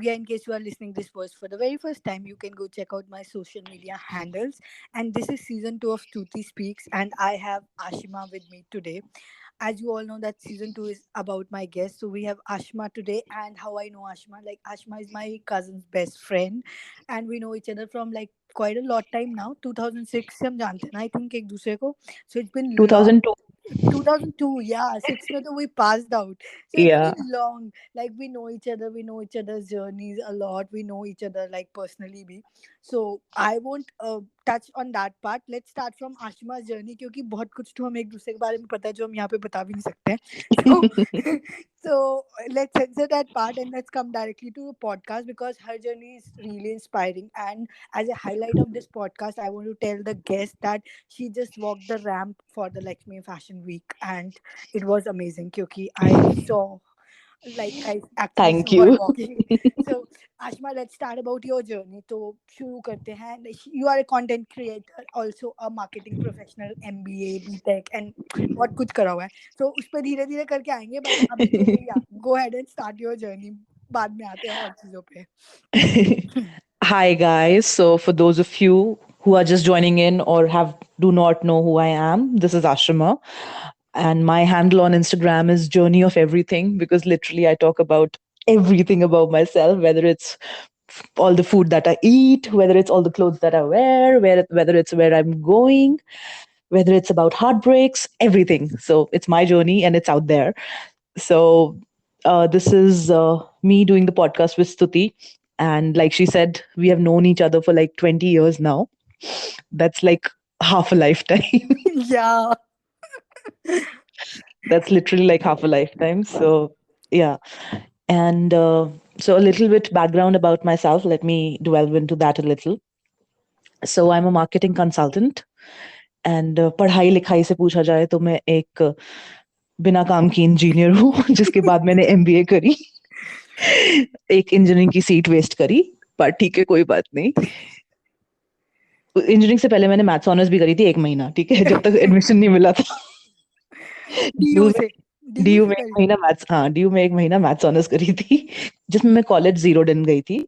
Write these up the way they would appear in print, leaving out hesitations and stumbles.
Yeah, in case you are listening this first for the very first time, you can go check out my social media handles. And this is season 2 of Stuti Speaks, and I have Ashima with me today. As you all know, that season 2 is about my guest. So we have Ashma today. And how I know Ashma, like Ashma is my cousin's best friend, and we know each other from like quite a lot time now. 2006 से हम जानते हैं ना, I think एक दूसरे को. So it's been long. 2002. 2002, yeah, six में तो we passed out. So it's Yeah. been long. Like we know each other, we know each other's journeys a lot. We know each other like personally भी. So I won't touch on that part. Let's start from Ashima's journey क्योंकि बहुत कुछ तो हम एक दूसरे के बारे में पता है जो हम यहाँ पे बता भी नहीं सकते हैं. So so let's censor that part and let's come directly to the podcast because her journey is really inspiring. And as a highlight of this podcast, I want to tell the guest that she just walked the ramp for the Lakshmi Fashion Week, and it was amazing because I saw like I actually Thank saw her you. walking. So Ashma, let's start about your journey. तो शुरू करते हैं. You are a content creator, also a marketing professional, MBA, BTech, and बहुत कुछ करा हुआ है. So उस पर धीरे धीरे करके आएंगे. But अभी के लिए yeah, go ahead and start your journey. बाद में आते हैं और चीजों पे. Hi guys. So for those of you who are just joining in or have do not know who I am, this is Ashrama. And my handle on Instagram is Journey of Everything because literally I talk about everything about myself, whether it's all the food that I eat, whether it's all the clothes that I wear, whether it's where I'm going, whether it's about heartbreaks, everything. So it's my journey and it's out there. So this is me doing the podcast with Stuti. And like she said, we have known each other for like 20 years now. That's like half a lifetime. Yeah. That's literally like half a lifetime. So, yeah. And so, a little bit background about myself. Let me delve into that a little. So, I'm a marketing consultant. And पढ़ाई लिखाई से पूछा जाए तो मैं एक बिना काम की इंजीनियर हूँ जिसके बाद मैंने एमबीए करी. एक इंजीनियरिंग की सीट वेस्ट करी, पर ठीक है, कोई बात नहीं. इंजीनियरिंग से पहले मैंने मैथ्स ऑनर्स भी करी थी 1 महीना, ठीक है, जब तक एडमिशन नहीं मिला था. डीयू डीयू में से डीयू डीयू से में एक करी. महीना मैथ्स, हाँ, डीयू में 1 महीना मैथ्स ऑनर्स करी थी, जिसमें मैं कॉलेज जीरो दिन गई थी.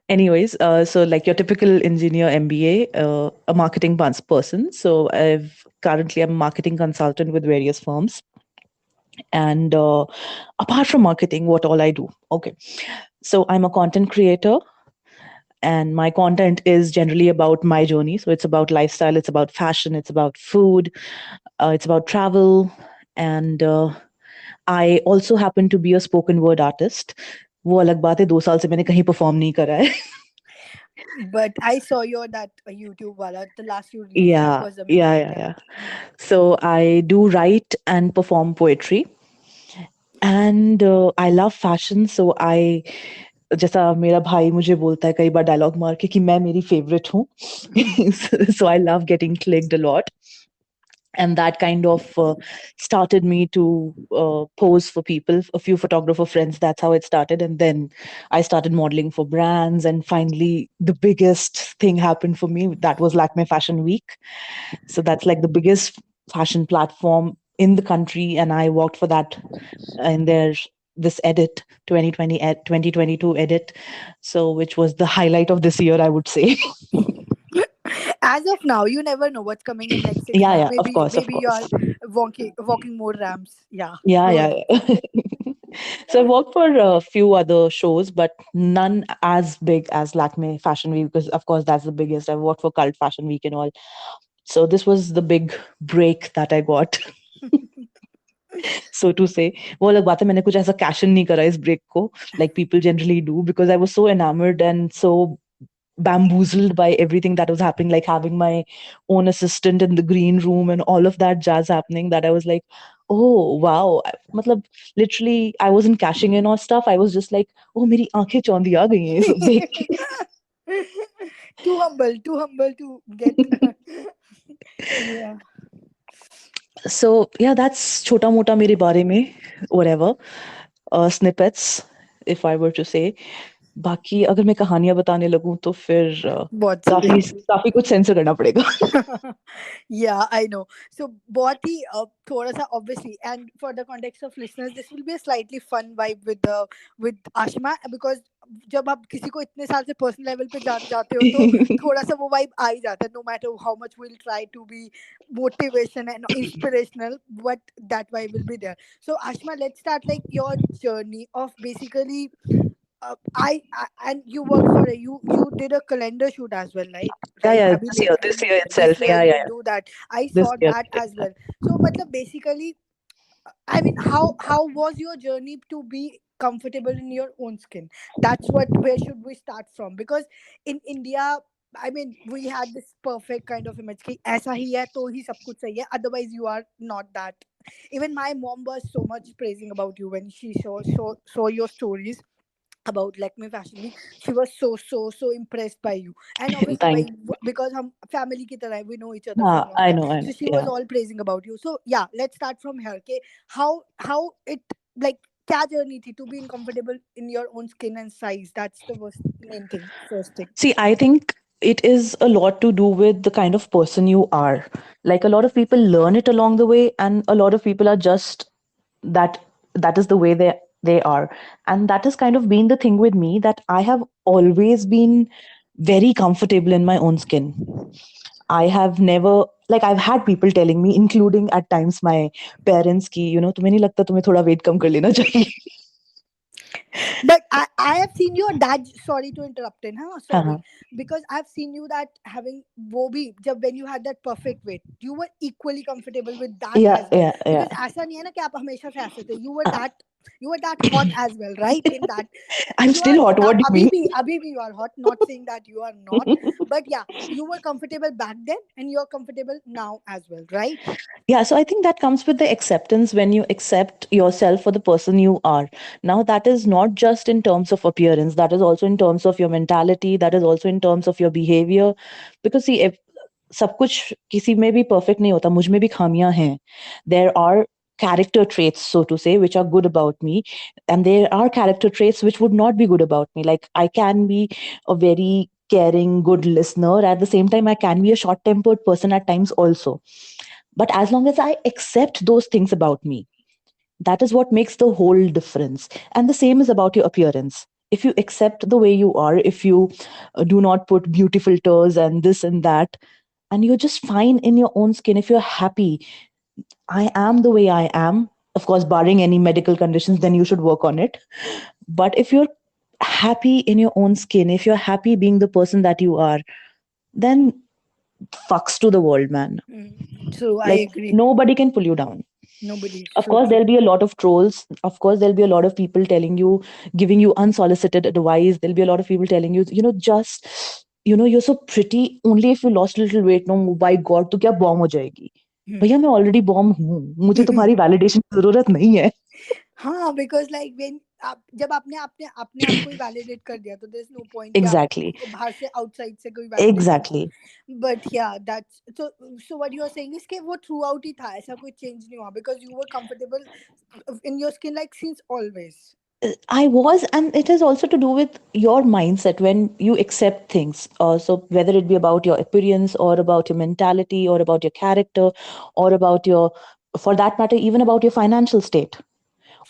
Anyways, so like your typical engineer MBA, a marketing person. So I've currently I'm a marketing consultant with various firms. And apart from marketing, what all I do? Okay, so I'm a content creator, and my content is generally about my journey. So it's about lifestyle, it's about fashion, it's about food, it's about travel, and I also happen to be a spoken word artist. वो अलग बात है, 2 साल से मैंने कहीं perform नहीं करा है. But I saw your that YouTube wala, the last you released. That Yeah, was yeah, amazing. yeah, Yeah. yeah. So I do write and perform poetry, and I love fashion. So I जैसा मेरा भाई मुझे बोलता है कई बार dialogue मार के कि मैं मेरी फेवरेट हूँ. So I love getting clicked a lot, and that kind of started me to pose for people, a few photographer friends. That's how it started, and then I started modeling for brands, and finally the biggest thing happened for me. That was Lakme Fashion Week. So that's like the biggest fashion platform in the country, and I worked for that in their this edit 2022 edit, so which was the highlight of this year, I would say. As of now, you never know what's coming in next six Yeah, months. yeah, of course, of Maybe you are course. walking more ramps. Yeah. Yeah, Go yeah, ahead. yeah. So I worked for a few other shows, but none as big as Lakme Fashion Week because, of course, that's the biggest. I worked for Cult Fashion Week and all. So this was the big break that I got, so to say. वो अलग बात है, मैंने कुछ ऐसा cash in नहीं करा इस break को, like people generally do, because I was so enamored and so bamboozled by everything that was happening, like having my own assistant in the green room and all of that jazz happening, that I was like, oh wow. Matlab, literally I wasn't cashing in or stuff. I was just like, oh, मेरी आंखें चौंधी आ गई हैं ये सब देख के. Too humble to get. Yeah. So yeah, that's छोटा मोटा मेरे बारे में, whatever, snippets, if I were to say. बाकी अगर मैं कहानियाँ बताने लगूँ तो फिर बहुत काफ़ी सारी। काफ़ी कुछ सेंसर करना पड़ेगा। Yeah, I know. So बहुत ही थोड़ा सा obviously, and for the context of listeners, this will be a slightly fun vibe with Ashma, because जब आप किसी को इतने साल से पर्सनल लेवल पे जान जाते हो तो थोड़ा सा वो वाइब आ ही जाता है, no matter how much we'll try to be motivation and inspirational, but that vibe will be there. So Ashma, let's start like your journey of basically I and you worked for a you did a calendar shoot as well, right? Yeah, Like yeah, abhi this basically year this itself. year Yeah, yeah, you yeah. do that. I This saw year. that as well. So matlab basically, I mean, how was your journey to be comfortable in your own skin? That's what, where should we start from? Because in India, I mean, we had this perfect kind of image कि ऐसा ही है तो ही सब कुछ सही है. Otherwise, you are not that. Even my mom was so much praising about you when she saw your stories about Lakme Fashion Week. She was so impressed by you, and obviously by, Thank because हम family की तरह है, we know each other हाँ, from long I time. know, I know. So she was Yeah. all praising about you. So yeah, let's start from here. Okay, how it, like, क्या journey थी to being comfortable in your own skin and size? That's the first main thing. First thing. See, I think it is a lot to do with the kind of person you are. Like a lot of people learn it along the way, and a lot of people are just that that is the way they are. And that has kind of been the thing with me, that I have always been very comfortable in my own skin. I have never, like, I've had people telling me, including at times my parents, ki, तुम्हें नहीं लगता तुम्हें थोड़ा wait कम कर लेना चाहिए? But I have seen your dad. Sorry to interrupt in, huh? हाँ, Sorry, हाँ. because I've seen you that having वो भी जब when you had that perfect weight, you were equally comfortable with that Yeah, as well. yeah, yeah. Because ऐसा नहीं है ना कि आप हमेशा से ऐसे थे. You were that hot as well, right? In that, I'm you are still hot. What do you अभी भी you are hot. Not saying that you are not, mean? but yeah, you were comfortable back then, and you're comfortable now as well, right? Yeah, so I think that comes with the acceptance, when you accept yourself for the person you are. Now, that is not just in terms of appearance, that is also in terms of your mentality, that is also in terms of your behavior. Because, see, if सब कुछ किसी में भी perfect नहीं होता, मुझ में भी खामियां हैं. There are character traits, so to say, which are good about me, and there are character traits which would not be good about me. Like, I can be a very caring, good listener. At the same time, I can be a short tempered person at times also. But as long as I accept those things about me, that is what makes the whole difference. And the same is about your appearance. If you accept the way you are, if you do not put beauty filters and this and that, and you're just fine in your own skin, if you're happy, I am the way I am, of course, barring any medical conditions, then you should work on it. But if you're happy in your own skin, if you're happy being the person that you are, then fucks to the world, man. So I Like, agree. nobody can pull you down. Nobody. Of So course, true. there'll be a lot of trolls. Of course, there'll be a lot of people telling you, giving you unsolicited advice. There'll be a lot of people telling you, just, you're so pretty. Only if you lost a little weight, no, by God, तो क्या bomb हो जाएगी? भैया मैं already bomb हूँ, मुझे तुम्हारी validation की जरूरत नहीं है. हाँ, बिकॉज लाइक व्हेन आप जब आपने आपने अपने आप को ही वैलिडेट कर दिया तो देयर इज नो पॉइंट कि आप Exactly, बाहर से आउटसाइड से कोई validation. exactly. But yeah that's so what you are saying is कि वो थ्रू आउट ही था, ऐसा कोई चेंज नहीं हुआ because you were comfortable in your skin like since always. I was, and it is also to do with your mindset when you accept things. So, whether it be about your appearance, or about your mentality, or about your character, or about your, for that matter, even about your financial state,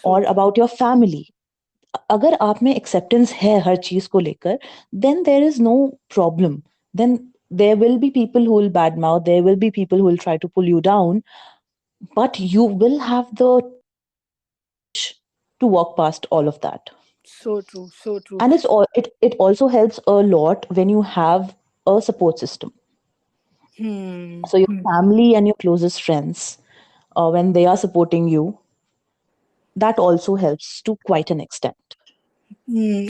so or true. about your family. अगर आप में acceptance है हर चीज को लेकर, then there is no problem. Then there will be people who will badmouth, there will be people who will try to pull you down, but you will have the to walk past all of that. So true. So true. And it also helps a lot when you have a support system. So your hmm. family and your closest friends, when they are supporting you, that also helps to quite an extent.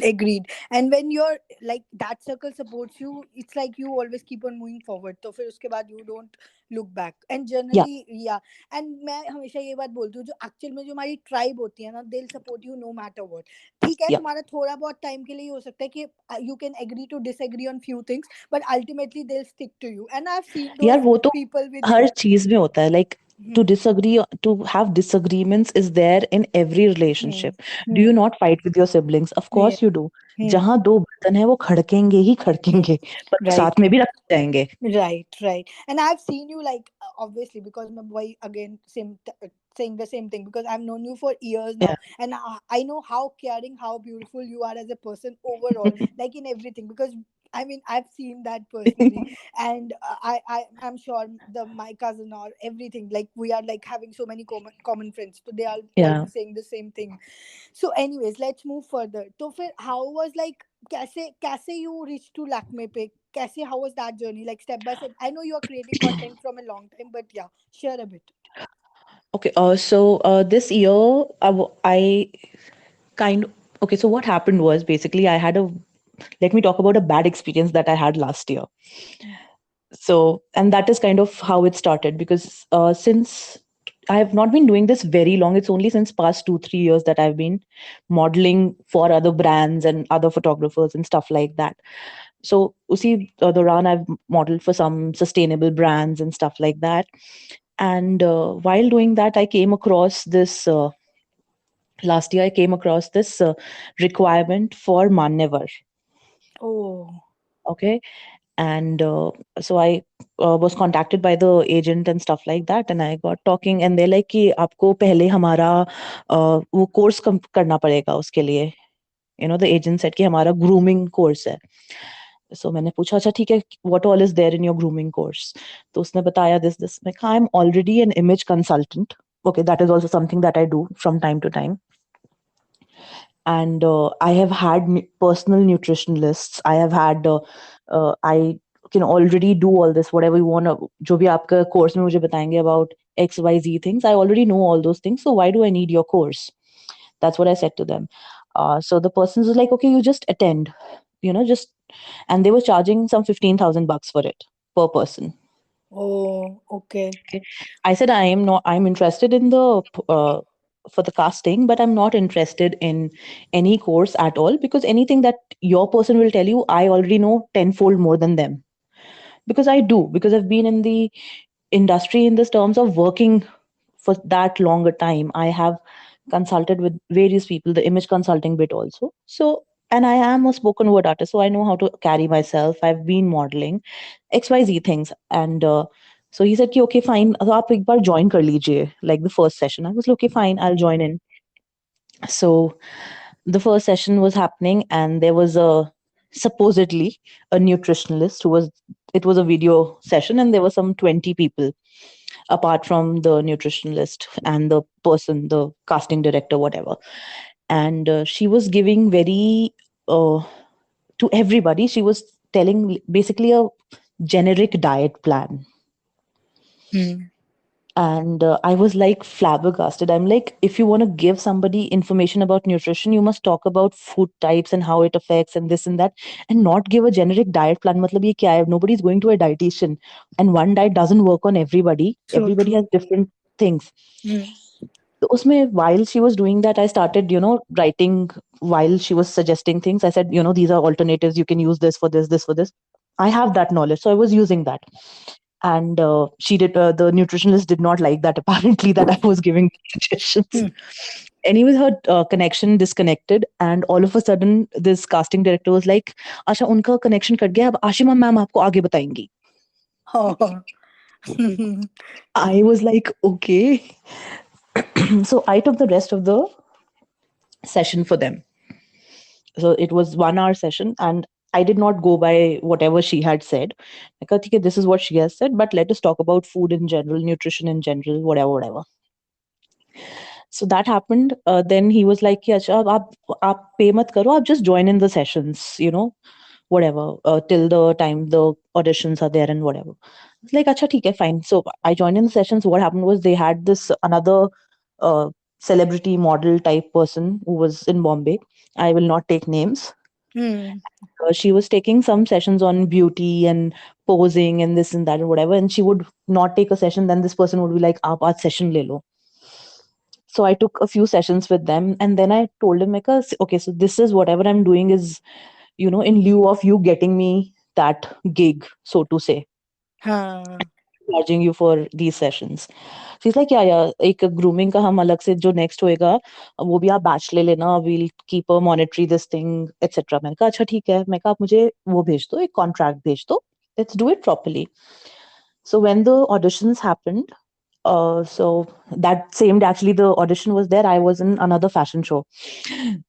Agreed. And when you're like that circle supports you, it's like you always keep on moving forward. तो फिर उसके बाद you don't look back. And Yeah, generally, yeah. And मैं हमेशा ये बात बोलती हूँ, जो actual में जो हमारी tribe होती है ना, they'll support you no matter what. ठीक है, yeah. तुम्हारा थोड़ा बहुत time के लिए हो सकता है कि you can agree to disagree on few things, but ultimately they'll stick to you. And I've seen यार those वो तो people with हर you. चीज में होता है. Like, to Hmm. disagree, to have disagreements is there in every Hmm. relationship. Do you Hmm. not fight with your siblings? Of Yeah. course you do. Hmm. जहां दो बर्तन है वो खड़केंगे ही Hmm. खड़केंगे, पर वो Right. साथ में भी रखे जाएंगे. Right, right. And I've seen you like obviously because my boy again saying the same thing because I've known you for years Yeah. now, and I know how caring, how beautiful you are as a person overall, like in everything. Because I mean I've seen that personally, and I'm sure the my cousin or everything, like we are like having so many common friends, so they are Yeah. also saying the same thing. So anyways, let's move further. तो फिर how was like कैसे कैसे you reach to Lakme पे कैसे how was that journey like step by step? I know you are creating content from a long time, but yeah, share a bit. Okay, so this year, I kind okay, so what happened was basically I had a let me talk about a bad experience that I had last year. So, and that is kind of how it started because since I have not been doing this very long, it's only since past 2 3 years that I've been modeling for other brands and other photographers and stuff like that. So, usi Doran, I've modeled for some sustainable brands and stuff like that. And while doing that, I came across this. Last year, I came across this requirement for Manyavar. Oh. Okay, and so I was contacted by the agent and stuff like that, and I got talking, and they're like कि आपको पहले हमारा वो course करना पड़ेगा उसके लिए. The agent said कि हमारा grooming course है. So मैंने पूछा अच्छा ठीक है, what all is there in your grooming course? तो उसने बताया this. मैं कहा I'm already an image consultant. Okay, that is also something that I do from time to time. And I have had personal nutritionalists. I have had I can already do all this whatever you want to जो भी आपका course में मुझे बताएंगे about XYZ things. I already know all those things, so why do I need your course? That's what I said to them. So the person was like, okay, you just attend, just, and they were charging some 15,000 bucks for it per person. Oh, okay. Okay. I said I'm interested in the for the casting, but I'm not interested in any course at all because anything that your person will tell you, I already know tenfold more than them. Because I do, because I've been in the industry in this terms of working for that longer time. I have consulted with various people, the image consulting bit also. So, and I am a spoken word artist, so I know how to carry myself. I've been modeling XYZ things. And so he said, कि, okay, fine, तो आप एक बार join कर लीजिए, like the first session. I was like, okay, fine, I'll join in. So the first session was happening, and there was supposedly a nutritionalist who was, it was a video session, and there were some 20 people apart from the nutritionalist and the person, the casting director, whatever. And she was giving very, to everybody, she was telling basically a generic diet plan. Hmm. And I was like flabbergasted. I'm like, if you want to give somebody information about nutrition, you must talk about food types and how it affects and this and that, and not give a generic diet plan. Matlab ye kya hai? Nobody's going to a dietitian, and one diet doesn't work on everybody. So Everybody true. has different things. Hmm. So usme, while she was doing that, I started, writing while she was suggesting things. I said, these are alternatives. You can use this for this, this for this. I have that knowledge, so I was using that. And the nutritionist did not like that, apparently, that I was giving suggestions. Hmm. Anyways, her connection disconnected, and all of a sudden, this casting director was like, "Asha, unka connection cut gaya. Ab Ashima ma'am aapko aage batayengi." Oh. I was like, okay. So I took the rest of the session for them. So it was 1 hour session, and I did not go by whatever she had said. I thought, okay, this is what she has said, but let us talk about food in general, nutrition in general, whatever, whatever. So that happened. Then he was like, "Yeah, अच्छा, आप pay mat karo, आप just join in the sessions, whatever, till the time the auditions are there and whatever." It's like, "Acha, theek hai, fine." So I joined in the sessions. What happened was they had this another uh, celebrity model type person who was in Bombay. I will not take names. Hmm. She was taking some sessions on beauty and posing and this and that and whatever. And she would not take a session. Then this person would be like, "Aap aaj session le lo." So I took a few sessions with them, and then I told him, like, okay, so this is whatever I'm doing is, in lieu of you getting me that gig, so to say. Huh. charging you for these sessions. She's like, yeah, yeah, एक grooming का हम अलग से जो next होएगा, वो भी आप batch ले लेना, we'll keep a monetary this thing, etc. मैंने कहा अच्छा ठीक है, मैं कहा आप मुझे वो भेज दो, एक contract भेज दो, let's do it properly. So when the auditions happened, so that same day, actually, the audition was there. I was in another fashion show.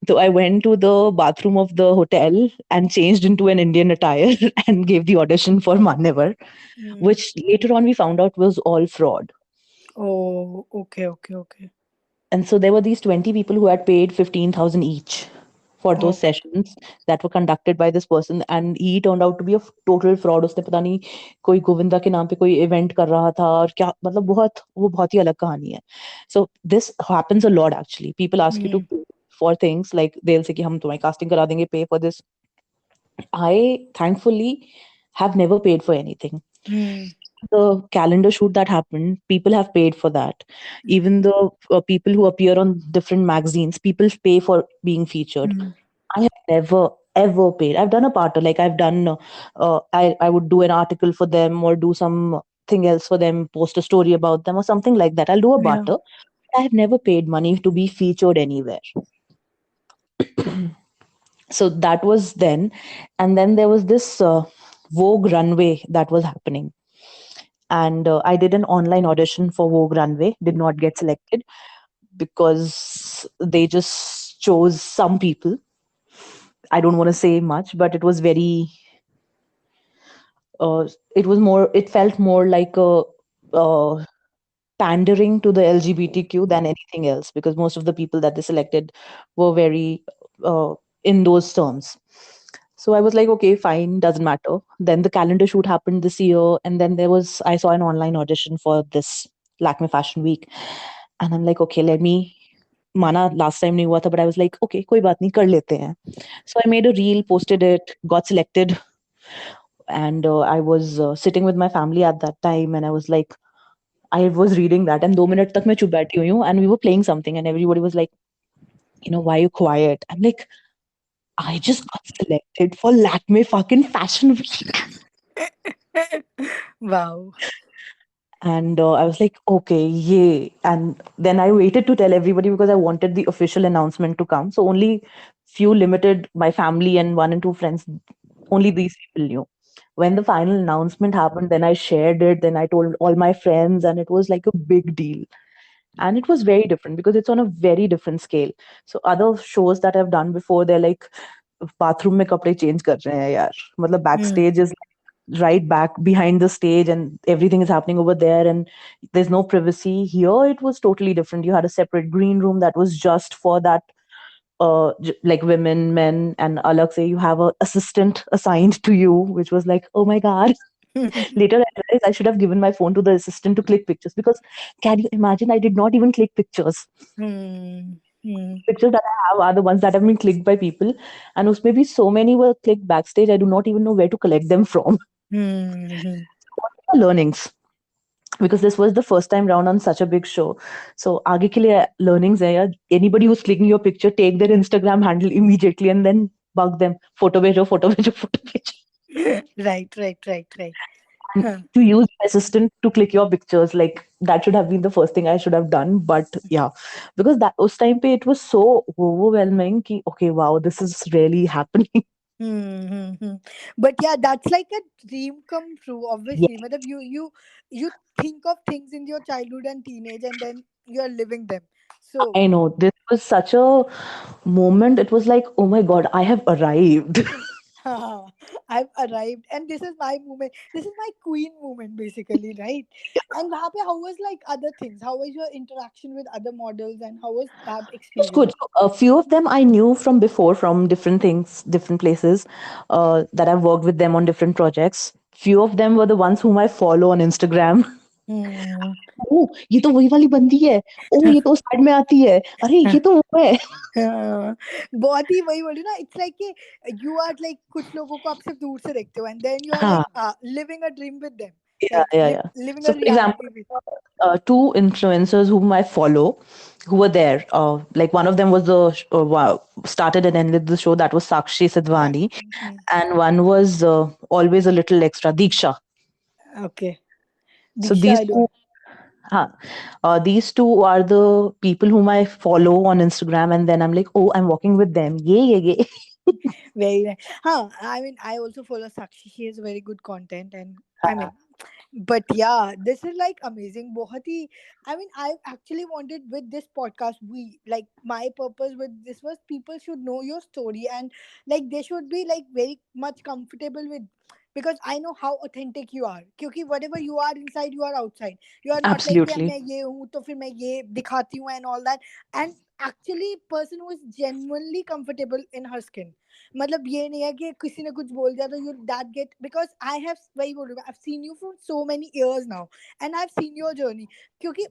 So I went to the bathroom of the hotel and changed into an Indian attire and gave the audition for Manyavar, Mm. which later on we found out was all fraud. Oh, okay, okay, okay. And so there were these 20 people who had paid 15,000 each for those Okay. sessions that were conducted by this person, and he turned out to be a total fraud. उसने पता नहीं कोई गोविंदा के नाम पे कोई event कर रहा था और क्या, मतलब बहुत ही अलग कहानी है. So this happens a lot actually. People ask you to Mm. pay for things, like they'll say कि हम तुम्हारी casting करा देंगे, pay for this. I thankfully have never paid for anything. Mm. The calendar shoot that happened, people have paid for that. Even the people who appear on different magazines, people pay for being featured. Mm. I have never ever paid. I've done a part, like I've done, I would do an article for them or do something else for them, post a story about them or something like that. I'll do a Yeah. barter. I have never paid money to be featured anywhere. So that was then. And then there was this Vogue runway that was happening. And I did an online audition for Vogue runway, did not get selected because they just chose some people. I don't want to say much, but it felt more like a uh, pandering to the LGBTQ than anything else, because most of the people that they selected were very in those terms. So I was like, okay, fine, doesn't matter. Then the calendar shoot happened this year, and then I saw an online audition for this Lakme Fashion Week, and I'm like, okay, let me. माना last time नहीं हुआ था, but I was like, okay, कोई बात नहीं, कर लेते हैं. So I made a reel, posted it, got selected, and I was sitting with my family at that time, and I was like, I was reading that, and 2 minutes तक मैं चुप बैठी हुई हूँ, and we were playing something, and everybody was like, why are you quiet? I'm like, I just got selected for Lakme fucking Fashion Week. Wow. And I was like, okay, yay. And then I waited to tell everybody because I wanted the official announcement to come. So only few limited, my family and one and two friends, only these people knew. When the final announcement happened, then I shared it, then I told all my friends, and it was like a big deal. And it was very different because it's on a very different scale. So other shows that I've done before, they're like, bathroom में कपड़े change कर रहे हैं यार. मतलब Mm. backstage is right back behind the stage and everything is happening over there and there's no privacy. Here it was totally different. You had a separate green room that was just for that, like women, men, and alag say you have a assistant assigned to you, which was like, oh my god. Later I realized I should have given my phone to the assistant to click pictures, because can you imagine, I did not even click pictures. Mm. Mm. Pictures that I have are the ones that have been clicked by people, and maybe so many were clicked backstage, I do not even know where to collect them from. Mm. Learnings, because this was the first time round on such a big show. So आगे के लिए learnings है यार. Anybody who's clicking your picture, take their Instagram handle immediately and then bug them. Photo भेजो, photo भेजो, photo भेजो. Right, right, right, right. And Huh. to use assistant to click your pictures, like that should have been the first thing I should have done. But yeah, because that उस time पे it was so overwhelming कि okay, wow, this is really happening. Mm-hmm. But yeah, that's like a dream come true. Yeah, Obviously, matlab you think of things in your childhood and teenage, and then you're living them. So I know, this was such a moment. It was like, oh my god, I have arrived. I've arrived, and this is my moment. This is my queen moment, basically, right? And वहाँ पे, how was like other things? How was your interaction with other models, and how was that It's good. experience? So, a few of them I knew from before, from different things, different places, that I've worked with them on different projects. Few of them were the ones whom I follow on Instagram. Hmm. Oh, ये तो वही वाली बंदी है. Oh, ये तो side में आती है. अरे, ये तो वो है. हाँ, बहुत ही वही बोली ना, इट्स लाइक कि यू आर लाइक कुछ लोगों को आप सिर्फ दूर से देखते हो, एंड देन यू आर हाँ, like living a dream with them, yeah, like yeah, yeah. Living So, a for example, reality with. two influencers whom I follow, who were there. Like one of them was started and ended the show. That was Sakshi Sidhwani, and one was always a little extra, Diksha. Okay. So Diksha, I don't. huh, these two are the people whom I follow on Instagram, and then I'm like, oh, I'm walking with them. Yeah, yeah, yeah. Very nice. Huh. I mean, I also follow Sakshi. She has very good content, and I mean, but yeah, this is like amazing. बहुत ही, I mean, I actually wanted with this podcast, we like my purpose with this was people should know your story, and like they should be like very much comfortable with, because I know how authentic you are. क्योंकि whatever you are inside, you are outside. You are not like कि Absolutely. मैं ये हूँ तो फिर मैं ये दिखाती हूँ and all that. And actually, person who is genuinely comfortable in her skin. मतलब ये नहीं है कि किसी ने कुछ बोल दिया तो you that get, because I have, वही बोल रही हूँ, I have seen you for so many years now, and I have seen your journey. क्योंकि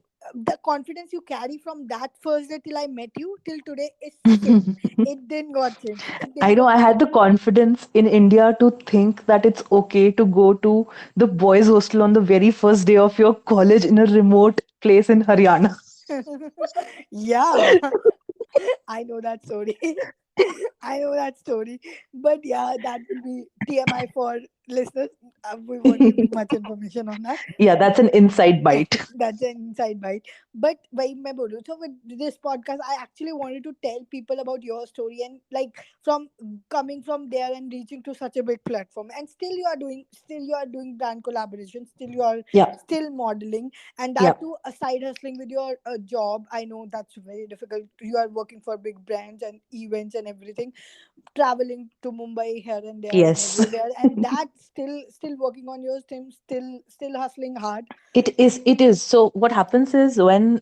the confidence you carry from that first day till I met you till today is same. It didn't got changed. It I didn't know I got had changed. the confidence in India to think that it's okay to go to the boys' hostel on the very first day of your college in a remote place in Haryana. Yeah. I know that story. I know that story. But yeah, that will be TMI for listeners. We won't give much information on that. Yeah, that's an inside bite. That's an inside bite. But why मैं बोलूँ, so with this podcast, I actually wanted to tell people about your story, and like from coming from there and reaching to such a big platform, and still you are doing brand collaboration, still you are Yeah, still modeling, and yeah, that too a side hustling with your job. I know that's very difficult. You are working for big brands and events and everything, traveling to Mumbai here and there and yes. everywhere, and that still working on your team, still hustling hard. It is. It is. So what happens is when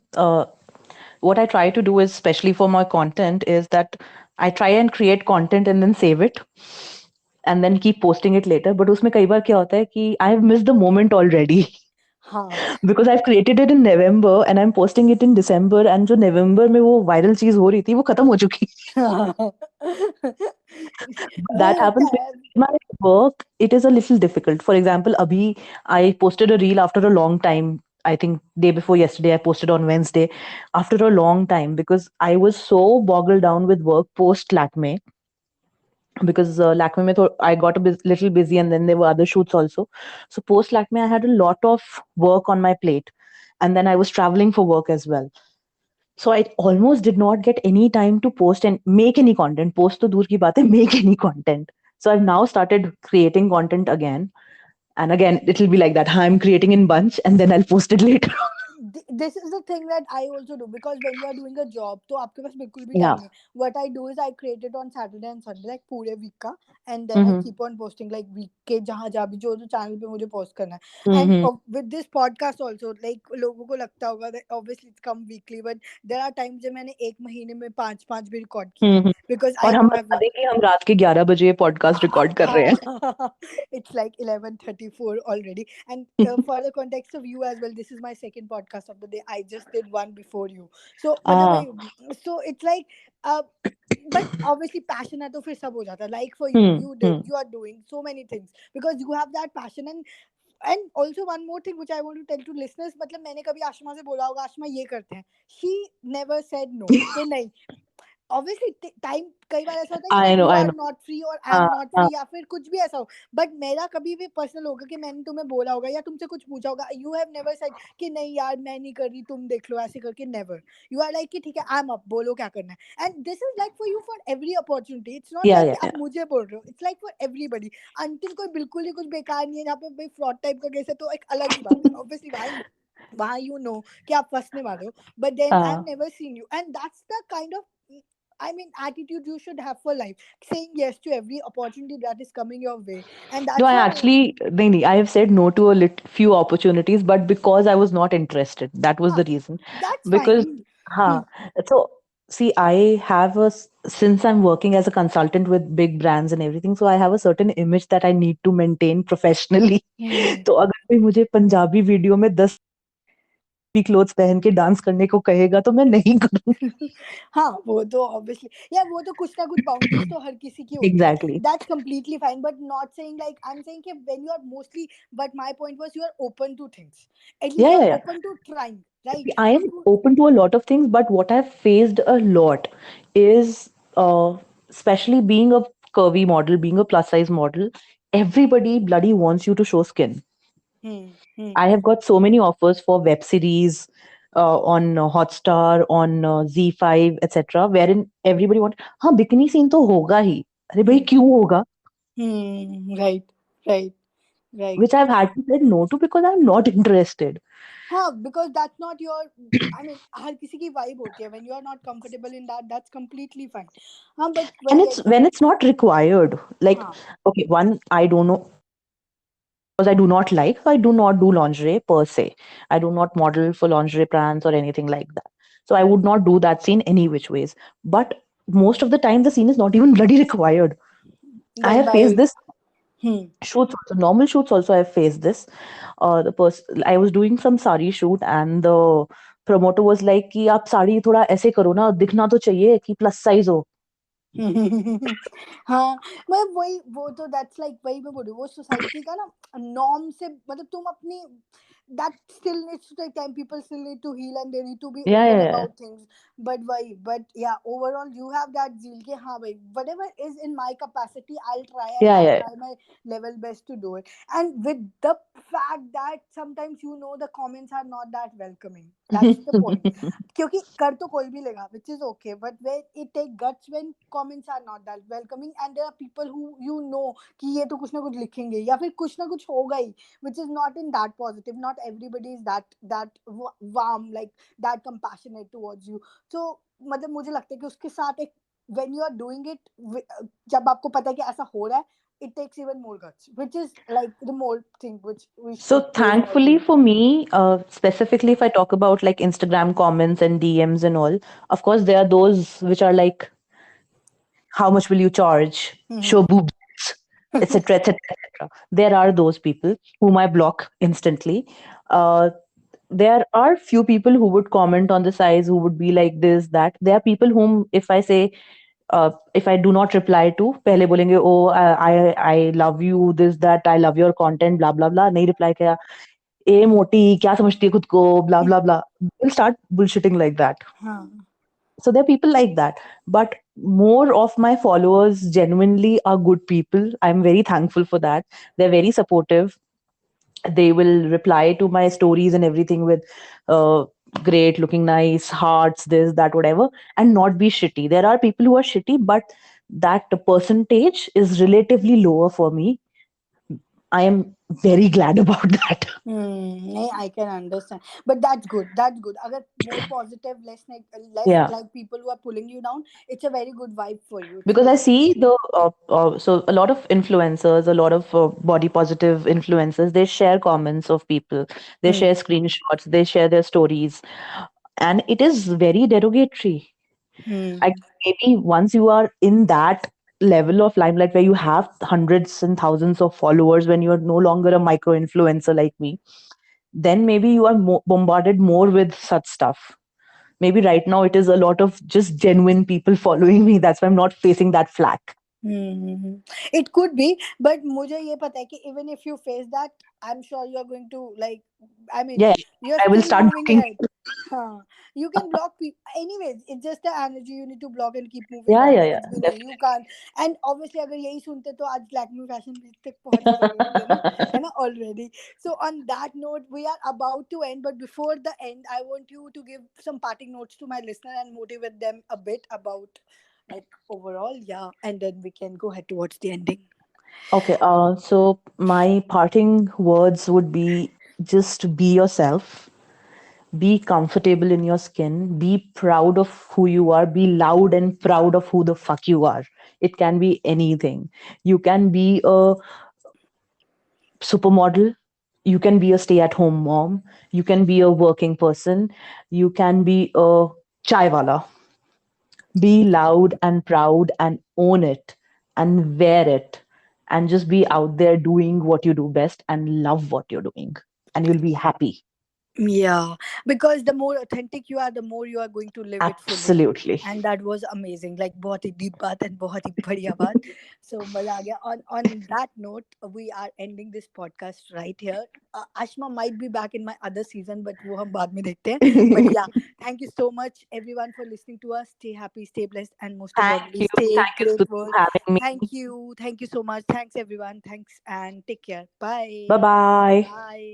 what I try to do is, especially for my content, is that I try and create content and then save it and then keep posting it later. But उसमें कई बार क्या होता है कि I have missed the moment already. हाँ. Because I've created it in November and I'm posting it in December, and जो November में वो viral चीज हो रही थी वो खत्म हो चुकी. But वो that होता happens है. because in my work it is a little difficult. For example, abhi I posted a reel after a long time. I think day before yesterday I posted on Wednesday after a long time because I was so boggled down with work post Lakme, because Lakme mein I got a little busy and then there were other shoots also. So post Lakme I had a lot of work on my plate, and then I was traveling for work as well. So I almost did not get any time to post and make any content. Post to dur ki baat hai, make any content. So I've now started creating content again. And again, it'll be like that. I'm creating in bunch and then I'll post it later. This is the thing that I also do, because when you are doing a job तो आपके पास बिल्कुल भी Yeah. time नहीं है. What I do is I create it on Saturday and Sunday, like पूरे week का, and then I Mm-hmm. keep on posting like week के जहाँ जहाँ भी जो जो channel पे मुझे post करना है. And Mm-hmm. with this podcast also, like लोगों को लगता होगा that obviously it's come weekly, but there are times जब मैंने एक महीने में पांच पांच भी record किए हैं, Mm-hmm. because I और हम know बता I've दें कि हम रात के 11 बजे पॉडकास्ट रिकॉर्ड कर रहे it's like 11:34 already. And हैं. for the context of you as well, this is my second podcast of the day. I just did one before you. So मतलब Ah. so it's like uh, but obviously passion है तो फिर सब हो जाता है. Like for you, Hmm. Hmm. you are doing so many things because you have that passion. And also one more thing which I want to tell to listeners, मतलब मैंने कभी आशमा से बोला होगा आशमा ये करते हैं, she never said no कि नहीं. ऑब्वियसली टाइम कई बार ऐसा होता है कि I know. You I are know. Not free और आई एम हाँ, नॉट हाँ. फ्री, या फिर कुछ भी ऐसा हो. बट मेरा कभी भी पर्सनल होगा कि मैंने तुम्हें बोला होगा या तुमसे कुछ पूछा होगा, यू हैव नेवर सेड कि नहीं यार मैं नहीं कर रही तुम देख लो ऐसे करके. नेवर. यू आर लाइक कि ठीक है आई एम अप, बोलो क्या करना है. And this is like for you for every opportunity. It's not Yeah, like yeah, कि yeah. आप मुझे बोल रहे हो, it's like for everybody. Until कोई बिल्कुल ही कुछ बेकार नहीं है जहाँ पे भाई फ्रॉड टाइप का केस है तो एक अलग ही बात है. ऑब्वियसली भाई वहाँ यू नो कि आप फंसने वाले हो. बट देन आई हैव हाँ. Never seen you, and that's the kind of, I mean, attitude you should have for life, saying yes to every opportunity that is coming your way, and No, that's I why. actually, nahi, I have said no to few opportunities, but because I was not interested. That was Huh, the reason. that's Because, fine. Hmm. huh, so see, I have since I'm working as a consultant with big brands and everything, so I have a certain image that I need to maintain professionally. Hmm. तो अगर कोई मुझे Punjabi video में 10 भी clothes पहन के dance करने को कहेगा तो मैं नहीं करूँगी. हाँ वो तो ऑब्वियसली या वो तो कुछ ना कुछ बाउंड्रीज तो हर किसी की होती है. Exactly. That's completely fine, but not saying like I am saying कि when you are mostly, but my point was you are open to things, at least Yeah, you yeah, are yeah. Open to trying, See, right. I am बिल्कुल. open to a lot of things, but what I've faced a lot is, especially being a curvy model, being a plus size model, everybody bloody wants you to show skin. Hmm. Hmm. I have got so many offers for web series on Hotstar, on Z5, etc., wherein everybody want, हाँ bikini scene तो होगा ही. अरे भाई Hmm. क्यों होगा? Hmm. Right. Right. Right. Which I've had to say no to because I'm not interested. हाँ, because that's not your, I mean, हर किसी की vibe होती है. When you are not comfortable in that, that's completely fine. हाँ, but And वही है it's कि when it's not required. Like, हाँ. okay, one, I don't know, because I do not like, so I do not do lingerie per se. I do not model for lingerie brands or anything like that. So I would not do that scene any which ways. But most of the time, the scene is not even bloody required. I Like have faced by this hmm. shoots also, normal shoots also. I have faced this. The person I was doing some sari shoot, and the promoter was like कि आप साड़ी थोड़ा ऐसे करो ना, दिखना तो चाहिए कि प्लस साइज हो. हाँ, मैं वही वो तो दैट्स लाइक वही मैं बोल रही हूँ वो सोसाइटी का ना नॉर्म से मतलब तुम अपनी that still needs to take time. People still need to heal and they need to be Yeah, open yeah, yeah, about things. But why? But yeah, overall you have that zeal. Ke, हाँ भाई, whatever is in my capacity, I'll try and yeah, I'll yeah, try my level best to do it. And with the fact that sometimes you know the comments are not that welcoming. yeah. That's the point. क्योंकि कर तो कोई भी लेगा which is okay but when it take guts when comments are not that welcoming and there are people who you know कि ये तो कुछ ना कुछ लिखेंगे या फिर कुछ ना कुछ होगा ही which is not in that positive. Not everybody is that warm like that compassionate towards you. So मतलब मुझे लगता है कि उसके साथ एक when you are doing it जब आपको पता है कि ऐसा हो रहा है it takes even more guts which is like the more thing which we So should praise more thankfully to. for me, specifically if I talk about like Instagram comments and DMs and all, of course there are those which are like, how much will you charge? Show boobs, etc., etc., etc. There are those people whom I block instantly. Uh, there are few people who would comment on the size, who would be like this, that. There are people whom, if I do not reply to, पहले बोलेंगे, oh, I love you, this, that, I love your content, blah, blah, blah. नहीं reply किया, ए मोटी क्या समझती है खुद को, blah, blah, blah. They'll start bullshitting like that. हाँ. So there are people like that. But more of my followers genuinely are good people. I'm very thankful for that. They're very supportive. They will reply to my stories and everything with uh, great, looking nice, hearts, this, that, whatever, and not be shitty. There are people who are shitty, but that percentage is relatively lower for me. I am very glad about that. I can understand, but that's good. That's good. अगर more positive, less Yeah. like people who are pulling you down, it's a very good vibe for you. It's a Because I very see so a lot of influencers, a lot of body positive influencers, they share comments of people, they hmm. share screenshots, they share their stories, and it is very derogatory. I Hmm. maybe once you are in that level of limelight where you have hundreds and thousands of followers, when you are no longer a micro influencer like me, then maybe you are bombarded more with such stuff. Maybe right now it is a lot of just genuine people following me. That's why I'm not facing that flack. Mm-hmm. It could be, but मुझे ये पता है कि even if you face that, I'm sure you are going to like. I mean, Yeah, you're I will still start moving blocking. ahead. Huh. You can block people. Anyways, it's just the energy you need to block and keep moving Yeah, on. yeah, yeah, कुछ भी नहीं, you definitely. can't. And obviously, अगर यही सुनते तो आज Lakme Fashion Week तक पहुंच ही गए होंगे ना, है ना already. So on that note, we are about to end. But before the end, I want you to give some parting notes to my listener and motivate them a bit about like overall, yeah, and then we can go ahead towards the ending. Okay, so my parting words would be, just be yourself, be comfortable in your skin, be proud of who you are, be loud and proud of who the fuck you are. It can be anything. You can be a supermodel, you can be a stay at home mom, you can be a working person, you can be a chai wala. Be loud and proud and own it and wear it, and just be out there doing what you do best and love what you're doing, and you'll be happy. Yeah, because the more authentic you are, the more you are going to live it fully. Absolutely. And that was amazing. Like बहुत ही deep बात and बहुत ही बढ़िया बात. So मजा आ गया. On that note, we are ending this podcast right here. Ashma might be back in my other season, but वो हम बाद में देखते हैं. But yeah, thank you so much everyone for listening to us. Stay happy, stay blessed, and most Thank importantly, you. stay Thank you, Stuti, grateful. for having me. Thank you so much. Thanks everyone. Thanks and take care. Bye Bye. bye. Bye.